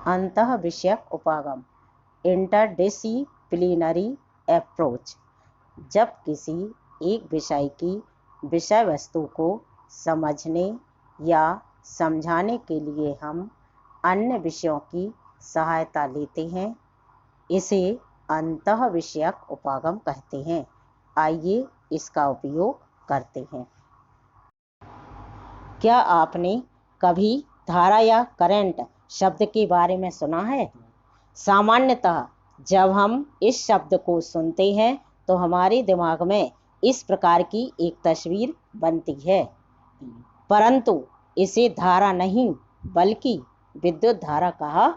अंतः विषयक उपागम, इंटरडिसिप्लिनरी अप्रोच। जब किसी एक विषय की विषय वस्तु को समझने या समझाने के लिए हम अन्य विषयों की सहायता लेते हैं, इसे अंतः विषयक उपागम कहते हैं। आइए इसका उपयोग करते हैं। क्या आपने कभी धारा या करंट शब्द के बारे में सुना है? सामान्यतः जब हम इस शब्द को सुनते हैं तो हमारे दिमाग में इस प्रकार की एक तस्वीर बनती है, परंतु इसे धारा नहीं बल्कि विद्युत धारा कहा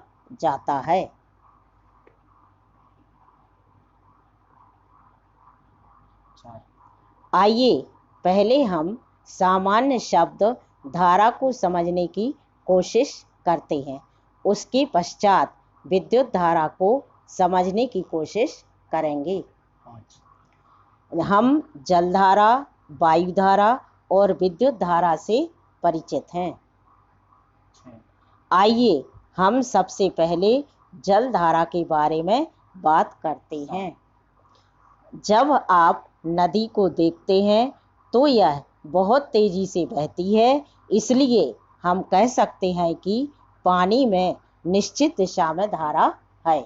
जाता है। आइए पहले हम सामान्य शब्द धारा को समझने की कोशिश करते हैं, उसके पश्चात विद्युत धारा को समझने की कोशिश करेंगे। हम जलधारा, वायुधारा और विद्युत धारा से परिचित हैं। आइए हम सबसे पहले जलधारा के बारे में बात करते हैं। जब आप नदी को देखते हैं तो यह बहुत तेजी से बहती है, इसलिए हम कह सकते हैं कि पानी में निश्चित दिशा में धारा है।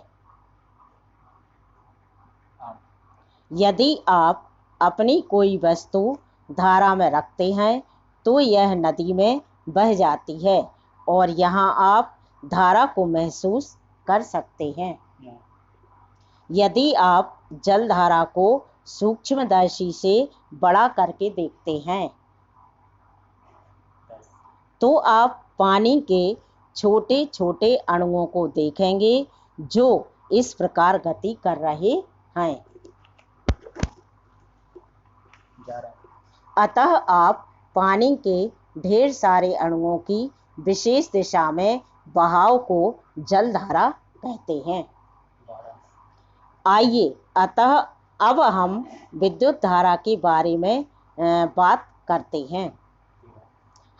यदि आप अपनी कोई वस्तु धारा में रखते हैं तो यह नदी में बह जाती है और यहाँ आप धारा को महसूस कर सकते हैं। यदि आप जलधारा को सूक्ष्मदर्शी से बड़ा करके देखते हैं तो आप पानी के छोटे छोटे अणुओं को देखेंगे जो इस प्रकार गति कर रहे हैं। अतः आप पानी के ढेर सारे अणुओं की विशेष दिशा में बहाव को जलधारा कहते हैं। आइए अतः अब हम विद्युत धारा के बारे में बात करते हैं।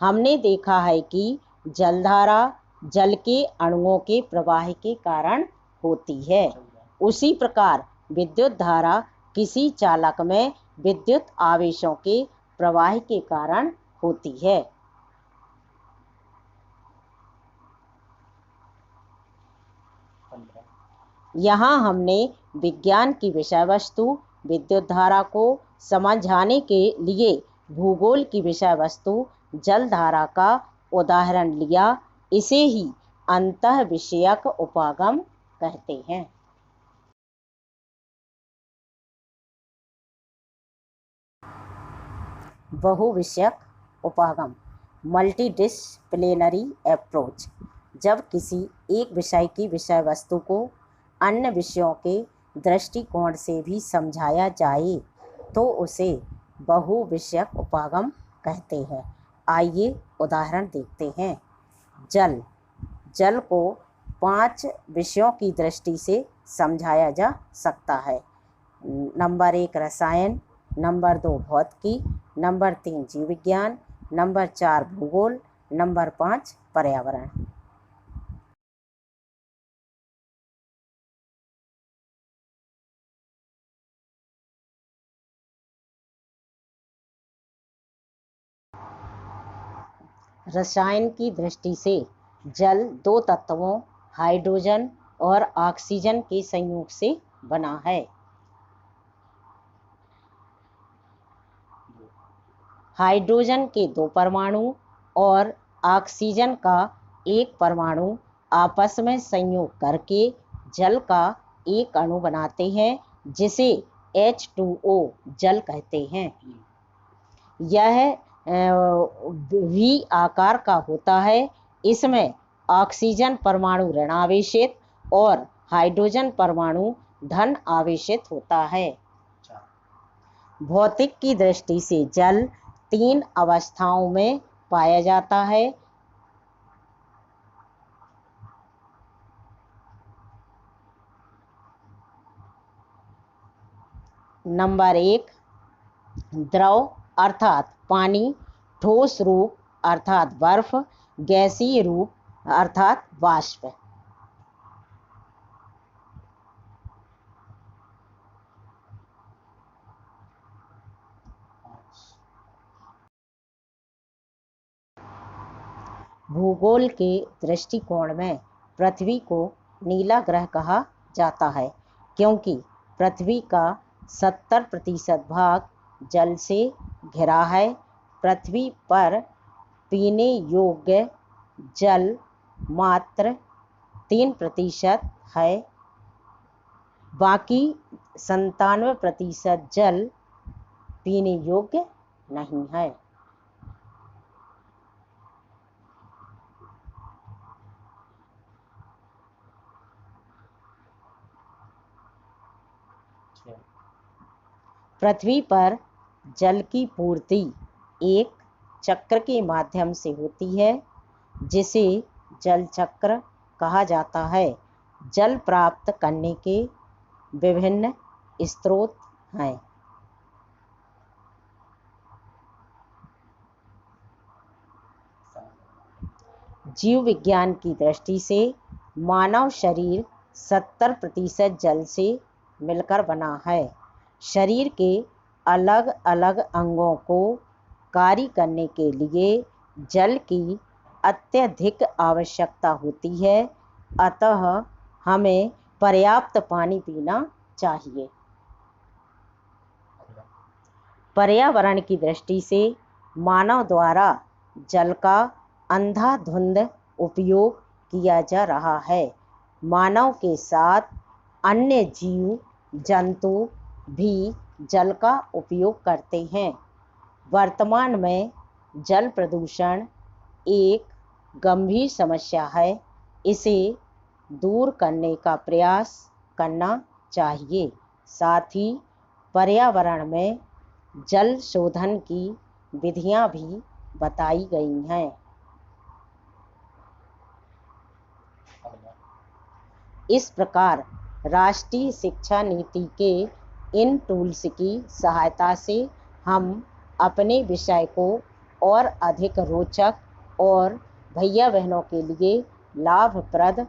हमने देखा है कि जलधारा जल के अणुओं के प्रवाह के कारण होती है। उसी प्रकार विद्युत धारा किसी चालक में विद्युत आवेशों के प्रवाह के कारण होती है। यहाँ हमने विज्ञान की विषय वस्तु विद्युत धारा को समझाने के लिए भूगोल की विषय वस्तु जलधारा का उदाहरण लिया। इसे ही अंतः विषयक उपागम कहते हैं। बहुविषयक उपागम, मल्टीडिसिप्लिनरी अप्रोच। जब किसी एक विषय की विषय वस्तु को अन्य विषयों के दृष्टिकोण से भी समझाया जाए तो उसे बहुविषयक उपागम कहते हैं। आइए उदाहरण देखते हैं। जल को 5 विषयों की दृष्टि से समझाया जा सकता है। नंबर 1 रसायन, नंबर 2 भौतिकी, नंबर 3 जीव विज्ञान, नंबर 4 भूगोल, नंबर 5 पर्यावरण। रसायन की दृष्टि से जल 2 तत्वों हाइड्रोजन और ऑक्सीजन के संयोग से बना है। हाइड्रोजन के 2 परमाणु और ऑक्सीजन का 1 परमाणु आपस में संयोग करके जल का एक अणु बनाते हैं, जिसे H2O जल कहते हैं। यह V आकार का होता है। इसमें ऑक्सीजन परमाणु ऋण आवेशित और हाइड्रोजन परमाणु धन आवेशित होता है। भौतिक की दृष्टि से जल 3 अवस्थाओं में पाया जाता है। नंबर 1 द्रव अर्थात पानी, ठोस रूप अर्थात बर्फ, गैसीय रूप अर्थात वाष्प। भूगोल के दृष्टिकोण में पृथ्वी को नीला ग्रह कहा जाता है, क्योंकि पृथ्वी का 70% भाग जल से घिरा है। पृथ्वी पर पीने योग्य जल मात्र 3% है, बाकी 97% जल पीने योग्य नहीं है। पृथ्वी पर जल की पूर्ति एक चक्र के माध्यम से होती है, जिसे जल चक्र कहा जाता है। जल प्राप्त करने के विभिन्न स्रोत हैं। जीव विज्ञान की दृष्टि से मानव शरीर 70% जल से मिलकर बना है। शरीर के अलग अलग अंगों को कार्य करने के लिए जल की अत्यधिक आवश्यकता होती है, अतः हमें पर्याप्त पानी पीना चाहिए। पर्यावरण की दृष्टि से मानव द्वारा जल का अंधाधुंध उपयोग किया जा रहा है। मानव के साथ अन्य जीव जंतु भी जल का उपयोग करते हैं। वर्तमान में जल प्रदूषण एक गंभीर समस्या है। इसे दूर करने का प्रयास करना चाहिए। साथ ही पर्यावरण में जल शोधन की विधियां भी बताई गई हैं। इस प्रकार राष्ट्रीय शिक्षा नीति के इन टूल्स की सहायता से हम अपने विषय को और अधिक रोचक और भैया बहनों के लिए लाभप्रद